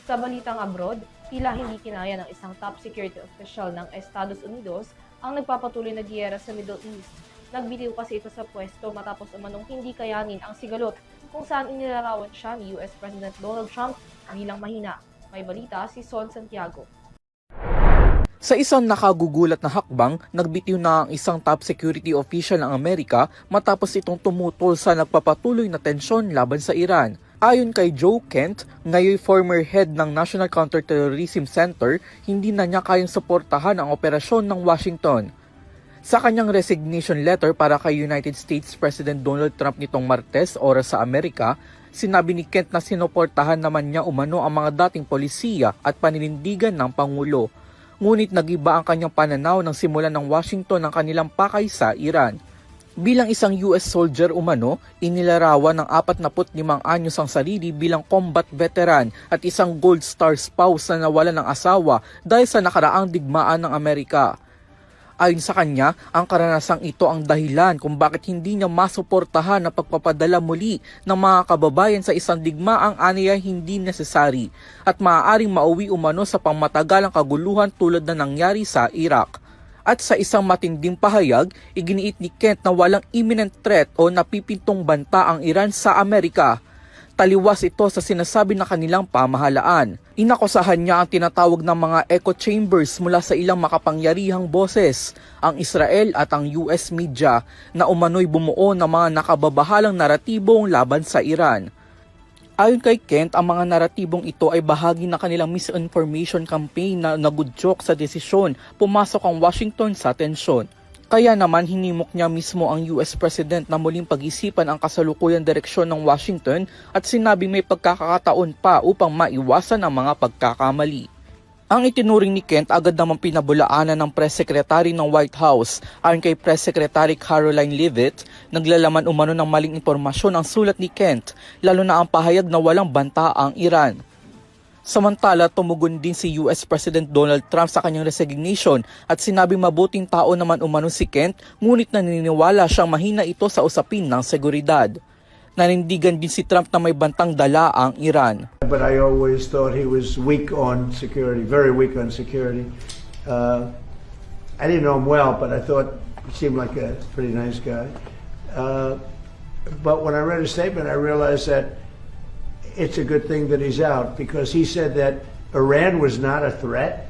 Sa balitang abroad, tila hindi kinaya ng isang top security official ng Estados Unidos ang nagpapatuloy na giyera sa Middle East. Nagbitiw kasi ito sa pwesto matapos umanong hindi kayanin ang sigalot kung saan inilarawan siya ni US President Donald Trump bilang mahina. May balita si Son Santiago. Sa isang nakagugulat na hakbang, nagbitiw na ang isang top security official ng Amerika matapos itong tumutol sa nagpapatuloy na tensyon laban sa Iran. Ayon kay Joe Kent, ngayon former head ng National Counterterrorism Center, hindi na niya kayang suportahan ang operasyon ng Washington. Sa kanyang resignation letter para kay United States President Donald Trump nitong Martes, oras sa Amerika, sinabi ni Kent na sinuportahan naman niya umano ang mga dating polisiya at paninindigan ng Pangulo. Ngunit nagiba ang kanyang pananaw nang simulan ng Washington ang kanilang pakay sa Iran. Bilang isang US soldier umano, inilarawan ng 45 anyos ang sarili bilang combat veteran at isang Gold Star spouse na nawalan ng asawa dahil sa nakaraang digmaan ng Amerika. Ayon sa kanya, ang karanasang ito ang dahilan kung bakit hindi niya masuportahan ang pagpapadala muli ng mga kababayan sa isang digmaang aniya hindi necessary at maaaring mauwi umano sa pangmatagalang kaguluhan tulad na nangyari sa Iraq. At sa isang matinding pahayag, iginiit ni Kent na walang imminent threat o napipintong banta ang Iran sa Amerika. Taliwas ito sa sinasabi na kanilang pamahalaan. Inakusahan niya ang tinatawag ng mga echo chambers mula sa ilang makapangyarihang boses, ang Israel at ang US media, na umano'y bumuo ng mga nakababahalang naratibong laban sa Iran. Ayon kay Kent, ang mga naratibong ito ay bahagi ng kanilang misinformation campaign na nagudyok sa desisyon pumasok ang Washington sa tensyon. Kaya naman hinimok niya mismo ang US President na muling pag-isipan ang kasalukuyang direksyon ng Washington at sinabing may pagkakataon pa upang maiwasan ang mga pagkakamali. Ang itinuring ni Kent agad namang pinabulaanan ng Press Secretary ng White House. Ayon kay Press Secretary Caroline Leavitt, naglalaman umano ng maling impormasyon ang sulat ni Kent, lalo na ang pahayag na walang banta ang Iran. Samantala, tumugon din si US President Donald Trump sa kanyang resignation at sinabing mabuting tao naman umano si Kent, ngunit naniniwala siyang mahina ito sa usapin ng seguridad. Nanindigan din si Trump na may bantang dala ang Iran. But I always thought he was weak on security, very weak on security. I didn't know him well, but I thought he seemed like a pretty nice guy. But when I read his statement, I realized that it's a good thing that he's out because he said that Iran was not a threat.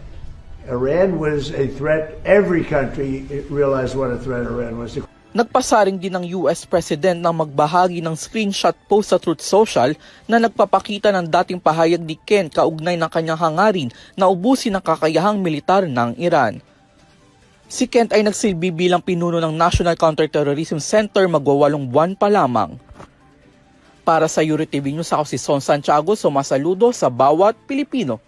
Iran was a threat. Every country realized what a threat Iran was. Nagpasaring din ng US President na magbahagi ng screenshot post sa Truth Social na nagpapakita ng dating pahayag ni Kent kaugnay ng kanyang hangarin na ubusin ang kakayahang militar ng Iran. Si Kent ay nagsilbi bilang pinuno ng National Counterterrorism Center magwawalong buwan pa lamang. Para sa EuroTV News, ako si Son Santiago, sumasaludo sa bawat Pilipino.